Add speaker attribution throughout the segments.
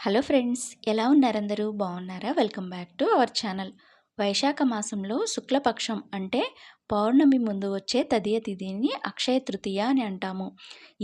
Speaker 1: Hello friends, ఎలా ఉన్నారందరూ? బాగున్నారా? Welcome back to our channel. వైశాఖ మాసంలో శుక్లపక్షం అంటే పౌర్ణమి ముందు వచ్చే తదియ తిథిని అక్షయ తృతీయ అని అంటాము.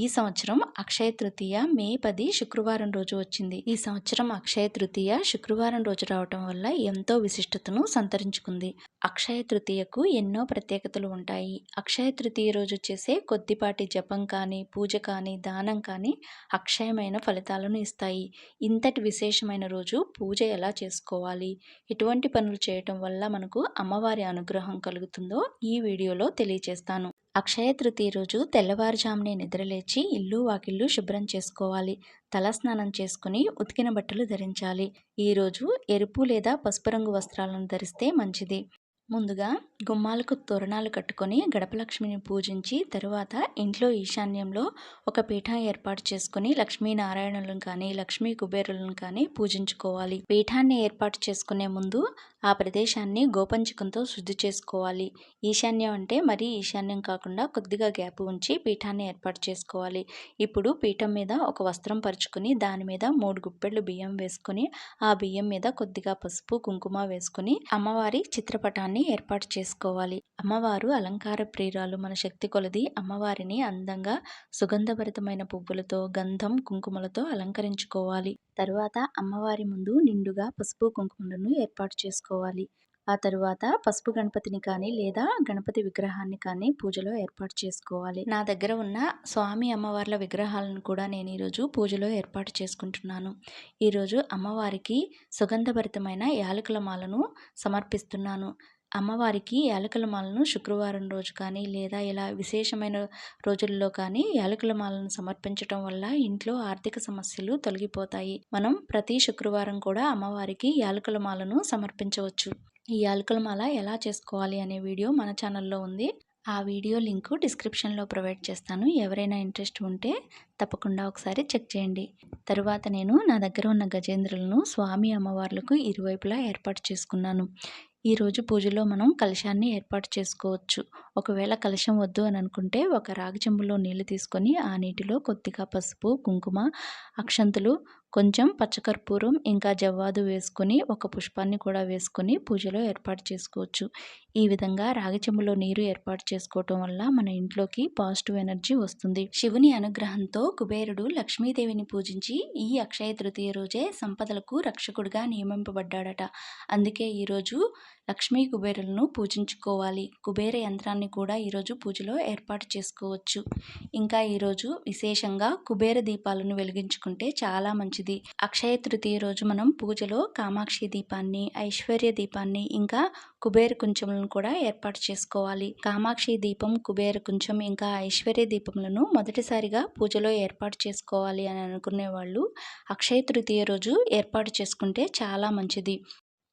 Speaker 1: ఈ సంవత్సరం అక్షయ తృతీయ మే 10 శుక్రవారం రోజు వచ్చింది. ఈ సంవత్సరం అక్షయ తృతీయ శుక్రవారం రోజు రావటం వల్ల ఎంతో విశిష్టతను సంతరించుకుంది. అక్షయ తృతీయకు ఎన్నో ప్రత్యేకతలు ఉంటాయి. అక్షయ తృతీయ రోజు చేసే కొద్దిపాటి జపం కానీ, పూజ కానీ, దానం కానీ అక్షయమైన ఫలితాలను ఇస్తాయి. ఇంతటి విశేషమైన రోజు పూజ ఎలా చేసుకోవాలి, ఎటువంటి పనులు చేయటం వల్ల మనకు అమ్మవారి అనుగ్రహం కలుగుతుందో ఈ వీడియోలో తెలియచేస్తాను. అక్షయ తృతీయ రోజు తెల్లవారుజామునే నిద్రలేచి ఇల్లు వాకిళ్ళు శుభ్రం చేసుకోవాలి. తలస్నానం చేసుకుని ఉతికిన బట్టలు ధరించాలి. ఈరోజు ఎరుపు లేదా పసుపు రంగు వస్త్రాలను ధరిస్తే మంచిది. ముందుగా గుమ్మాలకు తోరణాలు కట్టుకొని గడపలక్ష్మిని పూజించి తరువాత ఇంట్లో ఈశాన్యంలో ఒక పీఠం ఏర్పాటు చేసుకుని లక్ష్మీనారాయణులను కానీ లక్ష్మీ కుబేరులను కానీ పూజించుకోవాలి. పీఠాన్ని ఏర్పాటు చేసుకునే ముందు ఆ ప్రదేశాన్ని గోపంచకంతో శుద్ధి చేసుకోవాలి. ఈశాన్యం అంటే మరీ ఈశాన్యం కాకుండా కొద్దిగా గ్యాప్ ఉంచి పీఠాన్ని ఏర్పాటు చేసుకోవాలి. ఇప్పుడు పీఠం మీద ఒక వస్త్రం పరుచుకుని దాని మీద 3 గుప్పెళ్ళు బియ్యం వేసుకుని ఆ బియ్యం మీద కొద్దిగా పసుపు కుంకుమ వేసుకుని అమ్మవారి చిత్రపటాన్ని ఏర్పాటు చేసుకోవాలి. అమ్మవారు అలంకార ప్రియురాలు. మన శక్తి కొలది అమ్మవారిని అందంగా సుగంధభరితమైన పువ్వులతో, గంధం, కుంకుమలతో అలంకరించుకోవాలి. తరువాత అమ్మవారి ముందు నిండుగా పసుపు కుంకుమలను ఏర్పాటు చేసుకోవాలి. ఆ తరువాత పసుపు గణపతిని కానీ లేదా గణపతి విగ్రహాన్ని కానీ పూజలో ఏర్పాటు చేసుకోవాలి. నా దగ్గర ఉన్న స్వామి అమ్మవార్ల విగ్రహాలను కూడా నేను ఈరోజు పూజలో ఏర్పాటు చేసుకుంటున్నాను. ఈరోజు అమ్మవారికి సుగంధభరితమైన యాలకుల మాలను సమర్పిస్తున్నాను. అమ్మవారికి యాలకుల మాలను శుక్రవారం రోజు కానీ లేదా ఇలా విశేషమైన రోజుల్లో కానీ యాలకుల మాలను సమర్పించటం వల్ల ఇంట్లో ఆర్థిక సమస్యలు తొలగిపోతాయి. మనం ప్రతి శుక్రవారం కూడా అమ్మవారికి యాలకుల మాలను సమర్పించవచ్చు. ఈ యాలకుల మాల ఎలా చేసుకోవాలి అనే వీడియో మన ఛానల్లో ఉంది. ఆ వీడియో లింకు డిస్క్రిప్షన్లో ప్రొవైడ్ చేస్తాను. ఎవరైనా ఇంట్రెస్ట్ ఉంటే తప్పకుండా ఒకసారి చెక్ చేయండి. తరువాత నేను నా దగ్గర ఉన్న గజేంద్రులను స్వామి అమ్మవార్లకు ఇరువైపులా ఏర్పాటు చేసుకున్నాను. ఈరోజు పూజలో మనం కలశాన్ని ఏర్పాటు చేసుకోవచ్చు. ఒకవేళ కలశం వద్దు అని అనుకుంటే ఒక రాగి చెంబులో నీళ్లు తీసుకొని ఆ నీటిలో కొద్దిగా పసుపు, కుంకుమ, అక్షంతులు, కొంచెం పచ్చకర్పూరం ఇంకా జవ్వాదు వేసుకొని ఒక పుష్పాన్ని కూడా వేసుకొని పూజలో ఏర్పాటు చేసుకోవచ్చు. ఈ విధంగా రాగి చెంబులో నీరు ఏర్పాటు చేసుకోవటం వల్ల మన ఇంట్లోకి పాజిటివ్ ఎనర్జీ వస్తుంది. శివుని అనుగ్రహంతో కుబేరుడు లక్ష్మీదేవిని పూజించి ఈ అక్షయ తృతీయ రోజే సంపదలకు రక్షకుడిగా నియమింపబడ్డాడట. అందుకే ఈరోజు లక్ష్మీ కుబేరులను పూజించుకోవాలి. కుబేర యంత్రాన్ని కూడా ఈరోజు పూజలో ఏర్పాటు చేసుకోవచ్చు. ఇంకా ఈరోజు విశేషంగా కుబేర దీపాలను వెలిగించుకుంటే చాలా మంచిది. అక్షయ తృతీయ రోజు మనం పూజలో కామాక్షి దీపాన్ని, ఐశ్వర్య దీపాన్ని ఇంకా కుబేర కుంచములను కూడా ఏర్పాటు చేసుకోవాలి. కామాక్షి దీపం, కుబేర కుంచం ఇంకా ఐశ్వర్య దీపములను మొదటిసారిగా పూజలో ఏర్పాటు చేసుకోవాలి అని అనుకునే వాళ్ళు అక్షయ తృతీయ రోజు ఏర్పాటు చేసుకుంటే చాలా మంచిది.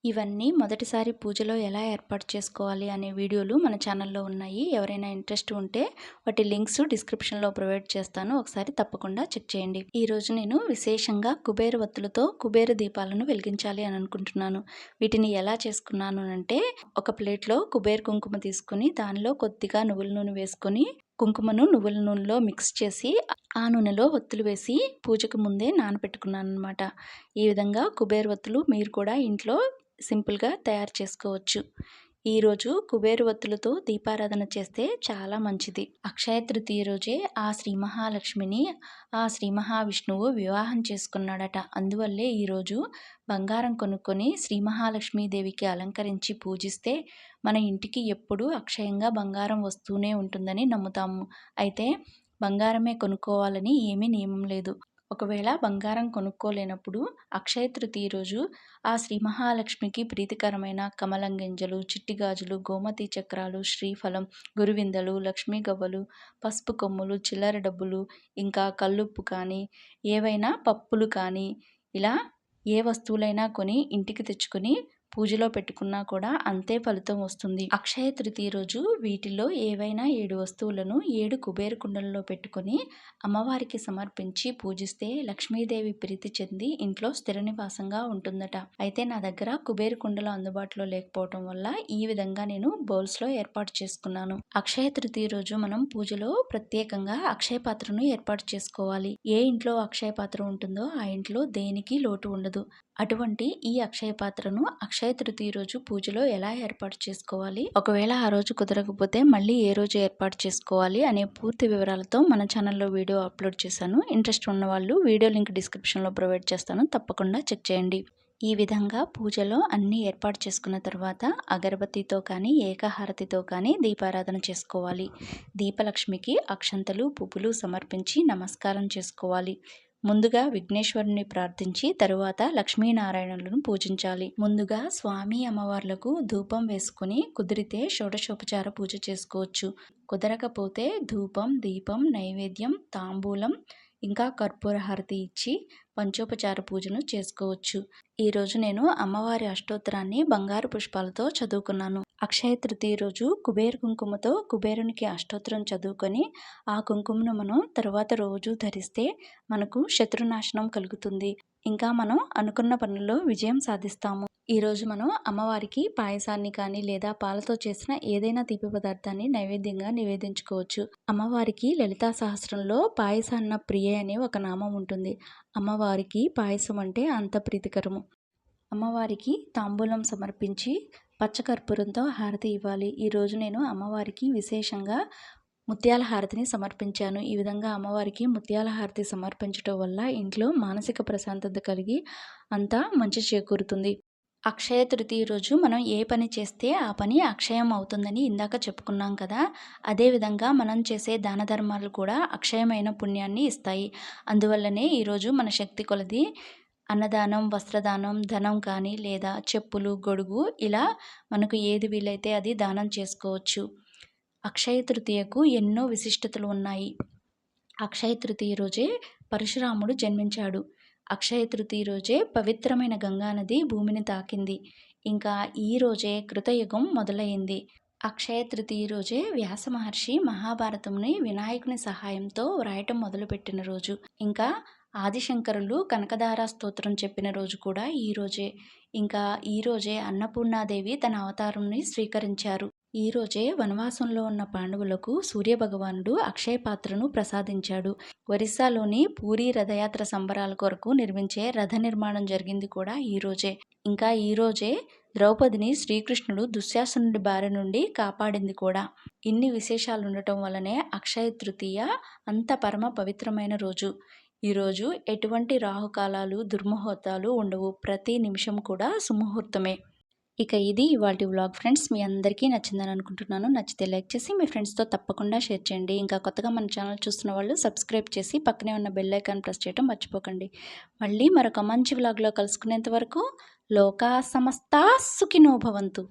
Speaker 1: ఇవన్నీ మొదటిసారి పూజలో ఎలా ఏర్పాటు చేసుకోవాలి అనే వీడియోలు మన ఛానల్లో ఉన్నాయి. ఎవరైనా ఇంట్రెస్ట్ ఉంటే వాటి లింక్స్ డిస్క్రిప్షన్లో ప్రొవైడ్ చేస్తాను. ఒకసారి తప్పకుండా చెక్ చేయండి. ఈరోజు నేను విశేషంగా కుబేర వత్తులతో కుబేర దీపాలను వెలిగించాలి అని అనుకుంటున్నాను. వీటిని ఎలా చేసుకున్నాను అంటే ఒక ప్లేట్లో కుబేర కుంకుమ తీసుకుని దానిలో కొద్దిగా నువ్వుల నూనె వేసుకొని కుంకుమను నువ్వుల నూనెలో మిక్స్ చేసి ఆ నూనెలో ఒత్తులు వేసి పూజకు ముందే నానబెట్టుకున్నాను అనమాట. ఈ విధంగా కుబేర ఒత్తులు మీరు కూడా ఇంట్లో సింపుల్గా తయారు చేసుకోవచ్చు. ఈరోజు కుబేర ఒత్తులతో దీపారాధన చేస్తే చాలా మంచిది. అక్షయ తృతీయ రోజే ఆ శ్రీ మహాలక్ష్మిని ఆ శ్రీ మహావిష్ణువు వివాహం చేసుకున్నాడట. అందువల్లే ఈరోజు బంగారం కొనుక్కొని శ్రీ మహాలక్ష్మీదేవికి అలంకరించి పూజిస్తే మన ఇంటికి ఎప్పుడూ అక్షయంగా బంగారం వస్తూనే ఉంటుందని నమ్ముతాము. అయితే బంగారమే కొనుక్కోవాలని ఏమీ నియమం లేదు. ఒకవేళ బంగారం కొనుక్కోలేనప్పుడు అక్షయ తృతీయ రోజు ఆ శ్రీ మహాలక్ష్మికి ప్రీతికరమైన కమలం గింజలు, చిట్టి గాజులు, గోమతి చక్రాలు, శ్రీఫలం, గురువిందలు, లక్ష్మీ గవ్వలు, పసుపు కొమ్ములు, చిల్లర డబ్బులు, ఇంకా కల్లుప్పు కానీ ఏవైనా పప్పులు కానీ ఇలా ఏ వస్తువులైనా కొని ఇంటికి తెచ్చుకొని పూజలో పెట్టుకున్నా కూడా అంతే ఫలితం వస్తుంది. అక్షయ తృతీయ రోజు వీటిలో ఏవైనా 7 వస్తువులను 7 కుబేర కుండలలో పెట్టుకొని అమ్మవారికి సమర్పించి పూజిస్తే లక్ష్మీదేవి ప్రీతి చెంది ఇంట్లో స్థిర నివాసంగా ఉంటుందట. అయితే నా దగ్గర కుబేర కుండలు అందుబాటులో లేకపోవటం వల్ల ఈ విధంగా నేను బౌల్స్లో ఏర్పాటు చేసుకున్నాను. అక్షయ తృతీయ రోజు మనం పూజలో ప్రత్యేకంగా అక్షయ పాత్రను ఏర్పాటు చేసుకోవాలి. ఏ ఇంట్లో అక్షయ పాత్ర ఉంటుందో ఆ ఇంట్లో దేనికి లోటు ఉండదు. అటువంటి ఈ అక్షయ పాత్రను అక్షయ తృతీయ రోజు పూజలో ఎలా ఏర్పాటు చేసుకోవాలి, ఒకవేళ ఆ రోజు కుదరకపోతే మళ్ళీ ఏ రోజు ఏర్పాటు చేసుకోవాలి అనే పూర్తి వివరాలతో మన ఛానల్లో వీడియో అప్లోడ్ చేశాను. ఇంట్రెస్ట్ ఉన్న వాళ్ళు వీడియో లింక్ డిస్క్రిప్షన్లో ప్రొవైడ్ చేస్తాను, తప్పకుండా చెక్ చేయండి. ఈ విధంగా పూజలో అన్నీ ఏర్పాటు చేసుకున్న తర్వాత అగరబత్తితో కానీ ఏకహారతితో కానీ దీపారాధన చేసుకోవాలి. దీపలక్ష్మికి అక్షంతలు పువ్వులు సమర్పించి నమస్కారం చేసుకోవాలి. ముందుగా విఘ్నేశ్వరుని ప్రార్థించి తరువాత లక్ష్మీనారాయణులను పూజించాలి. ముందుగా స్వామి అమ్మవార్లకు ధూపం వేసుకుని కుదిరితే షోడశోపచార పూజ చేసుకోవచ్చు. కుదరకపోతే ధూపం, దీపం, నైవేద్యం, తాంబూలం ఇంకా కర్పూర హారతి ఇచ్చి పంచోపచార పూజను చేసుకోవచ్చు. ఈరోజు నేను అమ్మవారి అష్టోత్తరాన్ని బంగారు పుష్పాలతో చదువుకున్నాను. అక్షయ తృతీయ రోజు కుబేర కుంకుమతో కుబేరునికి అష్టోత్తరం చదువుకొని ఆ కుంకుమను మనం తర్వాత రోజు ధరిస్తే మనకు శత్రునాశనం కలుగుతుంది. ఇంకా మనం అనుకున్న పనుల్లో విజయం సాధిస్తాము. ఈరోజు మనం అమ్మవారికి పాయసాన్ని కానీ లేదా పాలతో చేసిన ఏదైనా తీపి పదార్థాన్ని నైవేద్యంగా నివేదించుకోవచ్చు. అమ్మవారికి లలితా సహస్రంలో పాయసాన్న ప్రియ అనే ఒక నామం ఉంటుంది. అమ్మవారికి పాయసం అంటే అంత ప్రీతికరము. అమ్మవారికి తాంబూలం సమర్పించి పచ్చకర్పూరంతో హారతి ఇవ్వాలి. ఈరోజు నేను అమ్మవారికి విశేషంగా ముత్యాల హారతిని సమర్పించాను. ఈ విధంగా అమ్మవారికి ముత్యాల హారతి సమర్పించడం వల్ల ఇంట్లో మానసిక ప్రశాంతత కలిగి అంతా మంచి చేకూరుతుంది. అక్షయ తృతీయ రోజు మనం ఏ పని చేస్తే ఆ పని అక్షయం అవుతుందని ఇందాక చెప్పుకున్నాం కదా. అదేవిధంగా మనం చేసే దాన ధర్మాలు కూడా అక్షయమైన పుణ్యాన్ని ఇస్తాయి. అందువల్లనే ఈరోజు మన శక్తి కొలది అన్నదానం, వస్త్రదానం, ధనం కానీ లేదా చెప్పులు, గొడుగు ఇలా మనకు ఏది వీలైతే అది దానం చేసుకోవచ్చు. అక్షయ తృతీయకు ఎన్నో విశిష్టతలు ఉన్నాయి. అక్షయ తృతీయ రోజే పరశురాముడు జన్మించాడు. అక్షయ తృతీయ రోజే పవిత్రమైన గంగానది భూమిని తాకింది. ఇంకా ఈ రోజే కృతయుగం మొదలైంది. అక్షయ తృతీయ రోజే వ్యాస మహర్షి మహాభారతంని వినాయకుని సహాయంతో వ్రాయటం మొదలుపెట్టిన రోజు. ఇంకా ఆదిశంకరులు కనకధార స్తోత్రం చెప్పిన రోజు కూడా ఈ రోజే. ఇంకా ఈ రోజే అన్నపూర్ణాదేవి తన అవతారంని స్వీకరించారు. ఈ రోజే వనవాసంలో ఉన్న పాండవులకు సూర్యభగవానుడు అక్షయ పాత్రను ప్రసాదించాడు. ఒరిస్సాలోని పూరీ రథయాత్ర సంబరాల కొరకు నిర్మించే రథ నిర్మాణం జరిగింది కూడా ఈ రోజే. ఇంకా ఈ రోజే ద్రౌపదిని శ్రీకృష్ణుడు దుశ్శాసనుడి బారి నుండి కాపాడింది కూడా. ఇన్ని విశేషాలు ఉండటం వల్లనే అక్షయ తృతీయ అంత పరమ పవిత్రమైన రోజు. ఈరోజు ఎటువంటి రాహుకాలాలు, దుర్ముహూర్తాలు ఉండవు. ప్రతి నిమిషం కూడా సుముహూర్తమే. ఇక ఇది ఇవాల్టి వ్లాగ్ ఫ్రెండ్స్. మీ అందరికీ నచ్చిందని అనుకుంటున్నాను. నచ్చితే లైక్ చేసి మీ ఫ్రెండ్స్తో తప్పకుండా షేర్ చేయండి. ఇంకా కొత్తగా మన ఛానల్ చూస్తున్న వాళ్ళు సబ్స్క్రైబ్ చేసి పక్కనే ఉన్న బెల్ ఐకాన్ ప్రెస్ చేయడం మర్చిపోకండి. మళ్ళీ మరొక మంచి వ్లాగ్లో కలుసుకునేంత వరకు లోకా సమస్తా సుఖినో భవంతు.